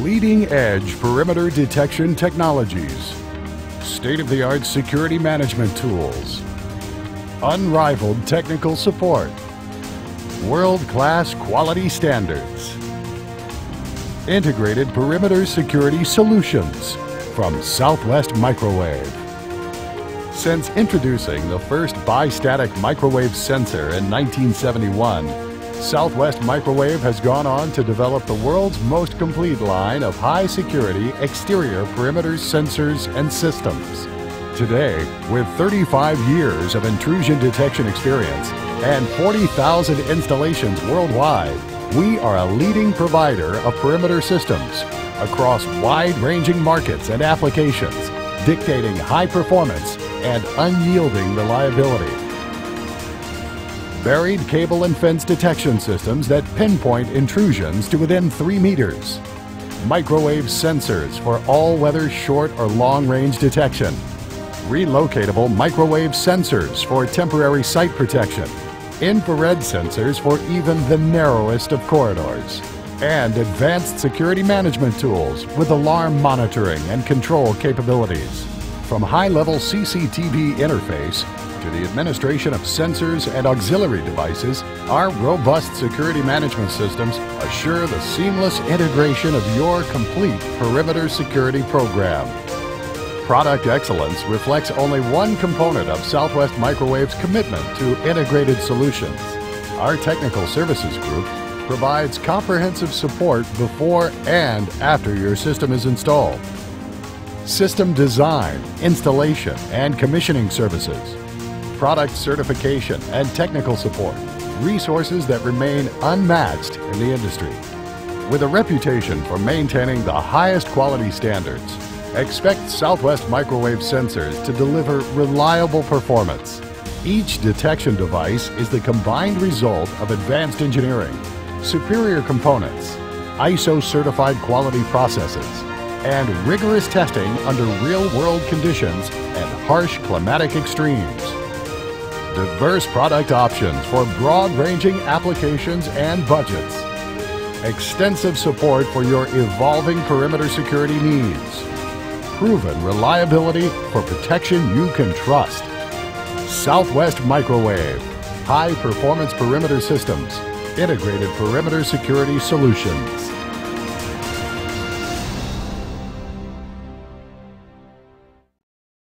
leading-edge perimeter detection technologies, state-of-the-art security management tools, unrivaled technical support, world-class quality standards, integrated perimeter security solutions from Southwest Microwave. Since introducing the first bistatic microwave sensor in 1971, Southwest Microwave has gone on to develop the world's most complete line of high-security exterior perimeter sensors and systems. Today, with 35 years of intrusion detection experience and 40,000 installations worldwide, we are a leading provider of perimeter systems across wide-ranging markets and applications, dictating high performance and unyielding reliability. Buried cable and fence detection systems that pinpoint intrusions to within 3 meters. Microwave sensors for all-weather short or long-range detection. Relocatable microwave sensors for temporary site protection. Infrared sensors for even the narrowest of corridors. And advanced security management tools with alarm monitoring and control capabilities. From high-level CCTV interface to the administration of sensors and auxiliary devices, our robust security management systems assure the seamless integration of your complete perimeter security program. Product excellence reflects only one component of Southwest Microwave's commitment to integrated solutions. Our technical services group provides comprehensive support before and after your system is installed. System design, installation, and commissioning services. Product certification and technical support. Resources that remain unmatched in the industry. With a reputation for maintaining the highest quality standards, expect Southwest Microwave sensors to deliver reliable performance. Each detection device is the combined result of advanced engineering, superior components, ISO-certified quality processes, and rigorous testing under real-world conditions and harsh climatic extremes. Diverse product options for broad-ranging applications and budgets. Extensive support for your evolving perimeter security needs. Proven reliability for protection you can trust. Southwest Microwave. High-performance perimeter systems. Integrated perimeter security solutions.